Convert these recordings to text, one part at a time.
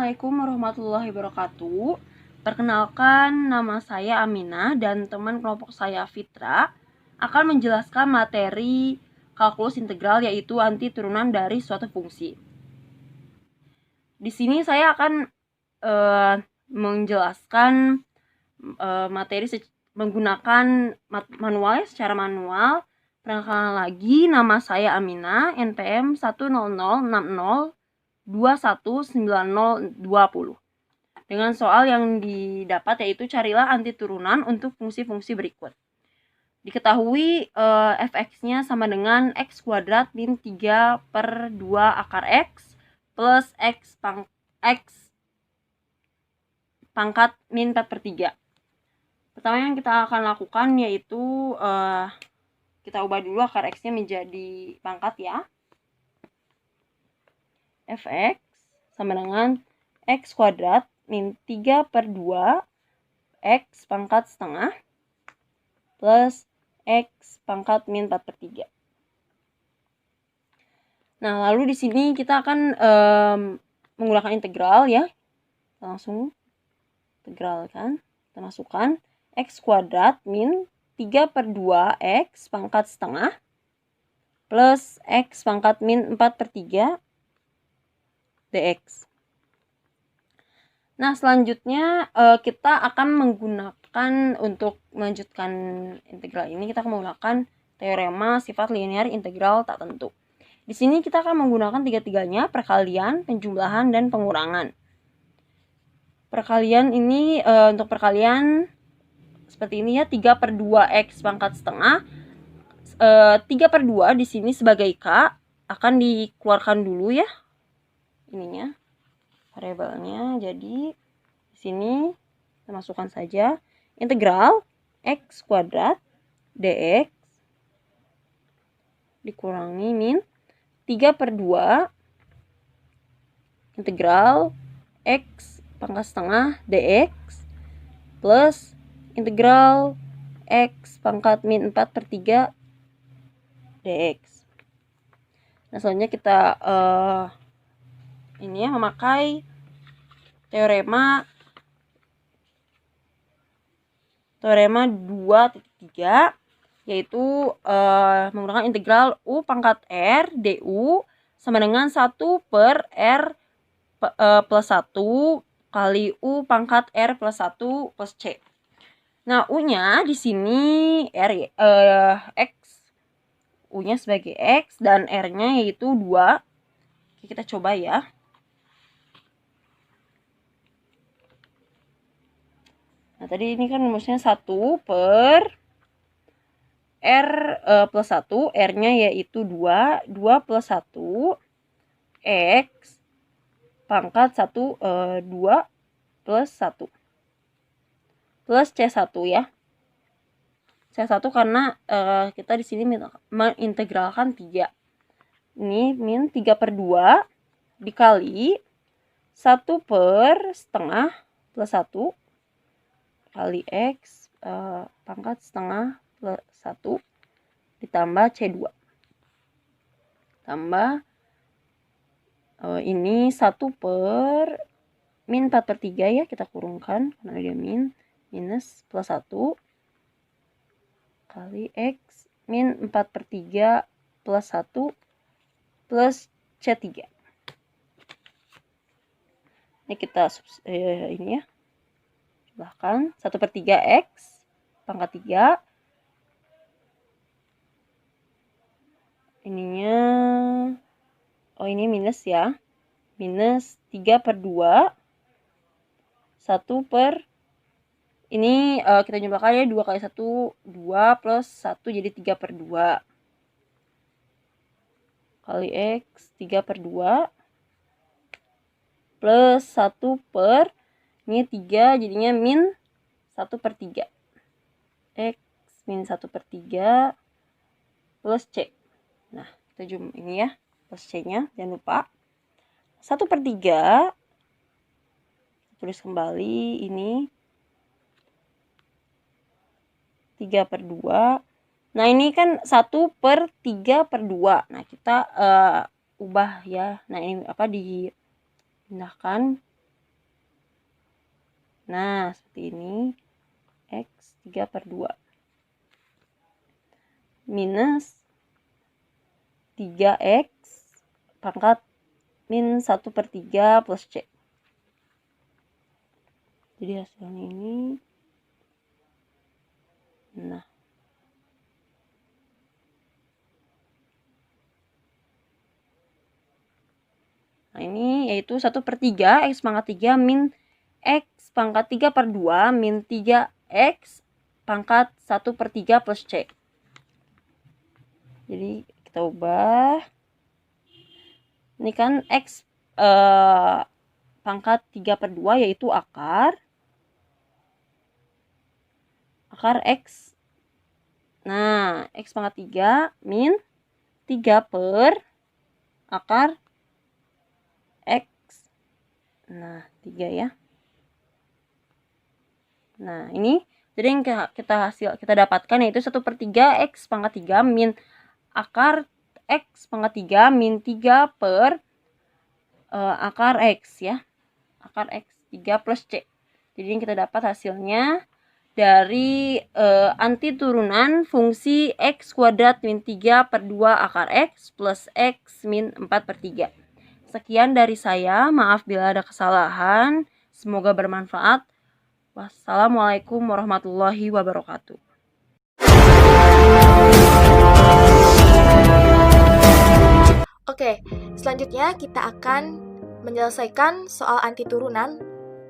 Assalamualaikum warahmatullahi wabarakatuh. Perkenalkan, nama saya Aminah dan teman kelompok saya Fitra akan menjelaskan materi kalkulus integral, yaitu anti turunan dari suatu fungsi. Di sini saya akan menjelaskan materi menggunakan manual, secara manual. Perkenalkan lagi, nama saya Aminah, NPM 10060219020. Dengan soal yang didapat yaitu carilah anti turunan untuk fungsi-fungsi berikut. Diketahui fx-nya sama dengan x kuadrat min 3/2 akar x plus x pangkat min 4/3. Pertama yang kita akan lakukan yaitu kita ubah dulu akar x-nya menjadi pangkat ya. Fx sama dengan x kuadrat min 3/2 x pangkat setengah plus x pangkat min 4/3. Nah, lalu di sini kita akan menggunakan integral ya. Langsung integralkan. Kita masukkan x kuadrat min 3/2 x pangkat setengah plus x pangkat min 4/3 dx. Nah, selanjutnya kita akan menggunakan untuk melanjutkan integral ini, kita akan menggunakan teorema sifat linear integral tak tentu. Di sini kita akan menggunakan tiga-tiganya, perkalian, penjumlahan, dan pengurangan. Perkalian ini untuk perkalian seperti ini ya, 3/2 x pangkat setengah. 3/2 di sini sebagai k akan dikeluarkan dulu ya. Ininya variabelnya, jadi di sini kita masukkan saja integral x kuadrat dx dikurangi min 3/2 integral x pangkat setengah dx plus integral x pangkat min 4/3 dx. Nah, selanjutnya kita ini ya, memakai teorema 2.3, yaitu menggunakan integral u pangkat r du sama dengan 1/r plus 1 kali u pangkat r plus 1 plus c. Nah, u-nya di sini x, u-nya sebagai x dan r-nya yaitu 2. Oke, kita coba ya. Nah, tadi ini kan rumusnya 1/r plus 1, r-nya yaitu 2 plus 1 x pangkat 1 2 plus 1 plus c1 ya. C1 karena kita di sini mengintegralkan 3. Ini min 3/2 dikali 1/setengah plus 1 kali x pangkat setengah plus 1 ditambah C2 tambah ini 1 min 4/3 ya, kita kurungkan karena dia minus plus 1 kali x min 4/3 plus 1 plus C3. Ini kita ini ya, bahkan 1/3 x pangkat 3 ininya, ini minus ya, minus 3/2 1 ini kita jumlahkan ya, 2 kali 1 2 plus 1 jadi 3/2 kali x 3/2 plus 1 ini 3 jadinya min 1/3 x min 1/3 plus c. Nah, kita ini ya, plus c-nya jangan lupa 1/3, tulis kembali ini 3/2. Nah, ini kan 1/3/2. Nah, kita ubah ya. Nah, ini dipindahkan Nah, seperti ini. X 3/2 minus 3X pangkat min 1/3 plus C. Jadi hasilnya ini. Nah. Nah, ini yaitu 1/3 X pangkat 3 min X pangkat 3/2 min 3X pangkat 1/3 plus C. Jadi kita ubah. Ini kan X pangkat 3/2 yaitu akar X. Nah, X pangkat 3 min 3 per akar X. Nah, 3 ya. Nah, ini jadi yang kita dapatkan yaitu 1/3 X pangkat 3 min akar X pangkat 3 min 3 per akar X ya. Akar X 3 plus C. Jadi yang kita dapat hasilnya dari antiturunan fungsi X kuadrat min 3/2 akar X plus X min 4/3. Sekian dari saya, maaf bila ada kesalahan. Semoga bermanfaat. Wassalamualaikum warahmatullahi wabarakatuh. Oke, selanjutnya kita akan menyelesaikan soal antiturunan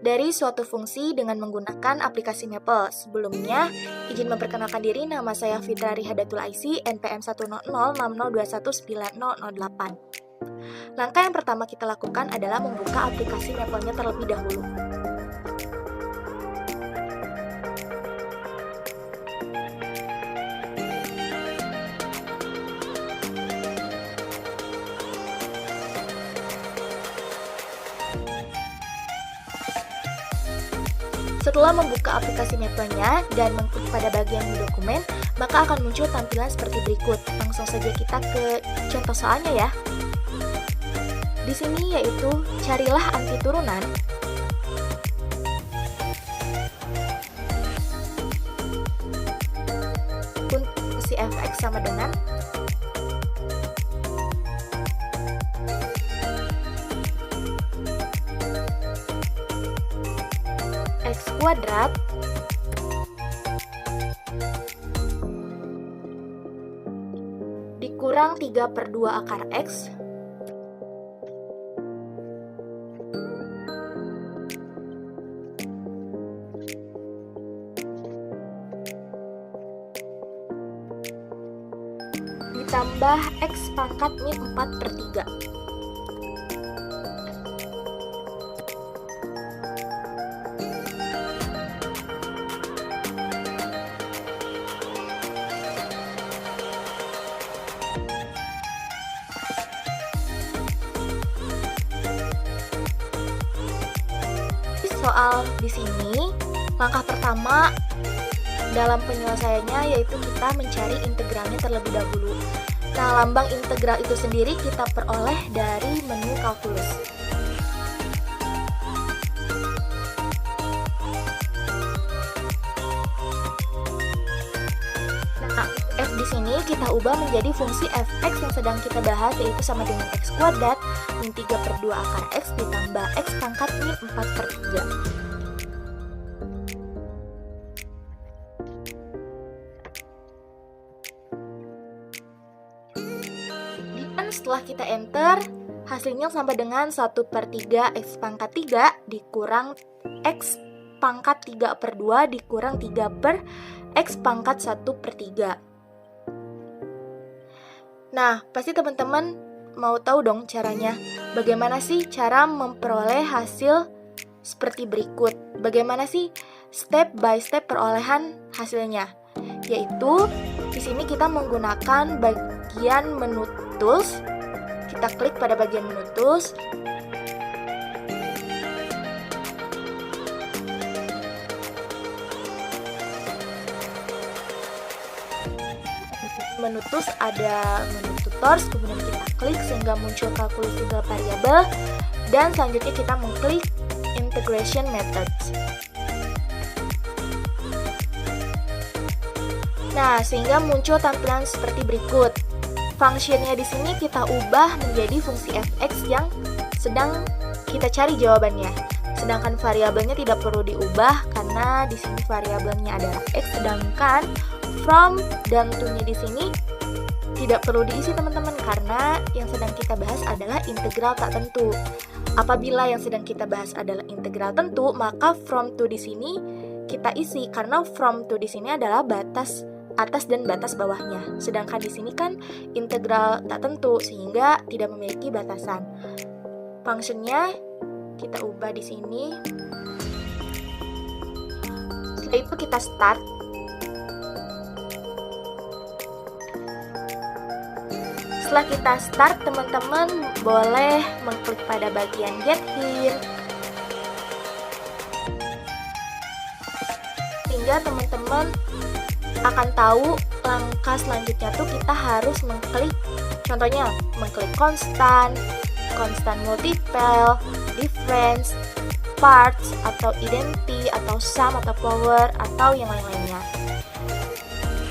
dari suatu fungsi dengan menggunakan aplikasi Maple. Sebelumnya, izin memperkenalkan diri, nama saya Fitra Rihadatul Aisy, NPM 10060219008. Langkah yang pertama kita lakukan adalah membuka aplikasi Maple-nya terlebih dahulu. Setelah membuka aplikasi Maple-nya dan mengklik pada bagian dokumen, maka akan muncul tampilan seperti berikut. Langsung saja kita ke contoh soalnya ya. Di sini yaitu carilah antiturunan untuk fungsi f(x) sama dengan X kuadrat dikurang 3/2 akar X ditambah X pangkat min 4/3. Soal di sini, langkah pertama dalam penyelesaiannya yaitu kita mencari integralnya terlebih dahulu. Nah, lambang integral itu sendiri kita peroleh dari menu kalkulus. Nah, f di sini kita ubah menjadi fungsi f(x) yang sedang kita bahas, yaitu sama dengan x kuadrat min 3/2 akar X ditambah X pangkat min 4/3. Dan setelah kita enter, hasilnya sama dengan 1/3 X pangkat 3 dikurang X pangkat 3/2 dikurang 3 per X pangkat 1/3. Nah, pasti teman-teman mau tahu dong caranya. Bagaimana sih cara memperoleh hasil seperti berikut? Bagaimana sih step by step perolehan hasilnya? Yaitu di sini kita menggunakan bagian menu tools. Kita klik pada bagian menu tools. Menu tools ada menu tutors, kemudian kita klik sehingga muncul kalkulus single variable, dan selanjutnya kita mengklik integration methods. Nah, sehingga muncul tampilan seperti berikut. Fungsinya di sini kita ubah menjadi fungsi fx yang sedang kita cari jawabannya. Sedangkan variabelnya tidak perlu diubah karena di sini variabelnya adalah x, sedangkan from dan to-nya di sini tidak perlu diisi teman-teman karena yang sedang kita bahas adalah integral tak tentu. Apabila yang sedang kita bahas adalah integral tentu, maka from to di sini kita isi karena from to di sini adalah batas atas dan batas bawahnya. Sedangkan di sini kan integral tak tentu sehingga tidak memiliki batasan. Fungsinya kita ubah di sini. Setelah itu kita start. Setelah kita start, teman-teman boleh mengklik pada bagian get hint. Sehingga teman-teman akan tahu langkah selanjutnya tuh kita harus mengklik, contohnya mengklik constant multiple, difference, parts, atau identity, atau sum, atau power, atau yang lain-lainnya.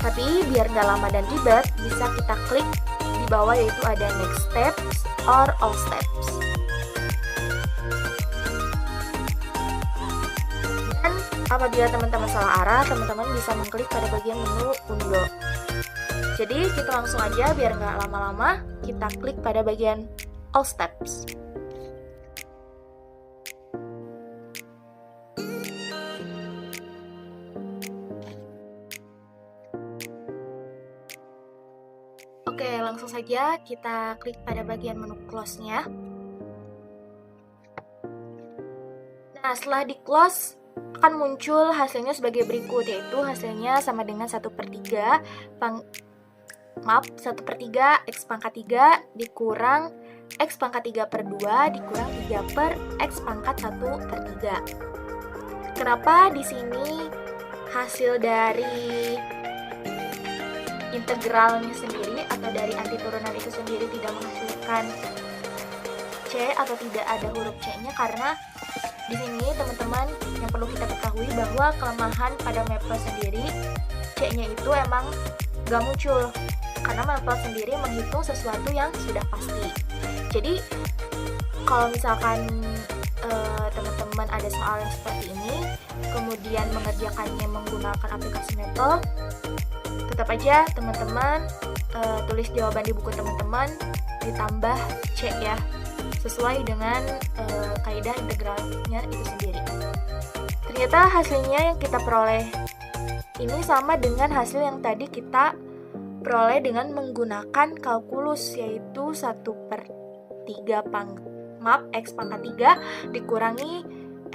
Tapi biar nggak lama dan ribet, bisa kita klik di bawah yaitu ada next steps or all steps. Apabila teman-teman salah arah, teman-teman bisa mengklik pada bagian menu undo. Jadi kita langsung aja biar nggak lama-lama, kita klik pada bagian all steps. Oke, langsung saja kita klik pada bagian menu close-nya. Nah, setelah di close, akan muncul hasilnya sebagai berikut, yaitu hasilnya sama dengan 1/3 1/3 x pangkat 3 dikurang x pangkat 3/2 dikurang 3/x pangkat 1/3. Kenapa di sini hasil dari integralnya sendiri atau dari antiturunan itu sendiri tidak menghasilkan C atau tidak ada huruf C-nya? Karena di sini teman-teman yang perlu kita ketahui bahwa kelemahan pada Maple sendiri C-nya itu emang gak muncul karena Maple sendiri menghitung sesuatu yang sudah pasti. Jadi kalau misalkan teman-teman ada soal yang seperti ini kemudian mengerjakannya menggunakan aplikasi Maple, tetap aja teman-teman tulis jawaban di buku teman-teman ditambah C ya, sesuai dengan kaidah integralnya itu sendiri. Ternyata hasilnya yang kita peroleh ini sama dengan hasil yang tadi kita peroleh dengan menggunakan kalkulus, yaitu 1/3 x pangkat 3 dikurangi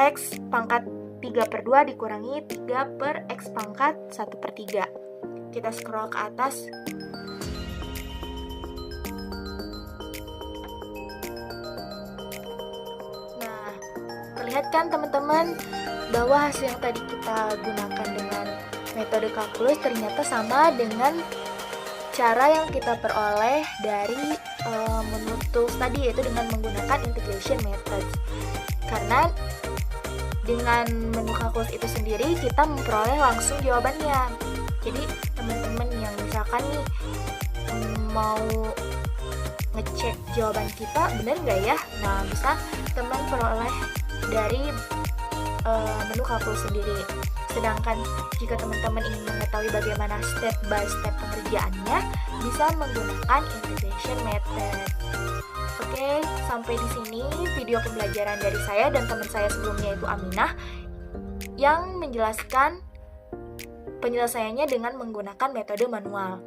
x pangkat 3/2 dikurangi 3/x pangkat 1/3. Kita scroll ke atas. Lihat kan teman-teman bahwa hasil yang tadi kita gunakan dengan metode kalkulus ternyata sama dengan cara yang kita peroleh dari menu tools tadi, yaitu dengan menggunakan integration methods. Karena dengan menu kalkulus itu sendiri kita memperoleh langsung jawabannya. Jadi teman-teman yang misalkan nih mau ngecek jawaban kita benar nggak ya, nah bisa teman peroleh dari menu kalkulus sendiri. Sedangkan jika teman-teman ingin mengetahui bagaimana step by step pengerjaannya, bisa menggunakan integration method. Oke, sampai di sini video pembelajaran dari saya dan teman saya sebelumnya yaitu Aminah yang menjelaskan penyelesaiannya dengan menggunakan metode manual.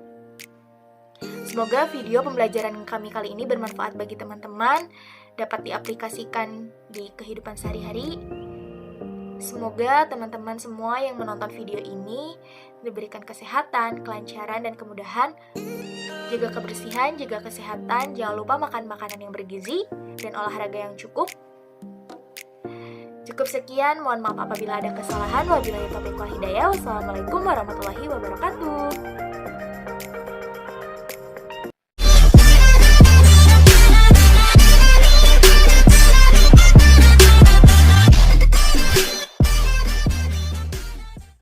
Semoga video pembelajaran kami kali ini bermanfaat bagi teman-teman, dapat diaplikasikan di kehidupan sehari-hari. Semoga teman-teman semua yang menonton video ini diberikan kesehatan, kelancaran, dan kemudahan. Jaga kebersihan, jaga kesehatan, jangan lupa makan makanan yang bergizi, dan olahraga yang cukup. Cukup sekian, mohon maaf apabila ada kesalahan. Wabillahi taufiq wal hidayah. Wassalamualaikum warahmatullahi wabarakatuh.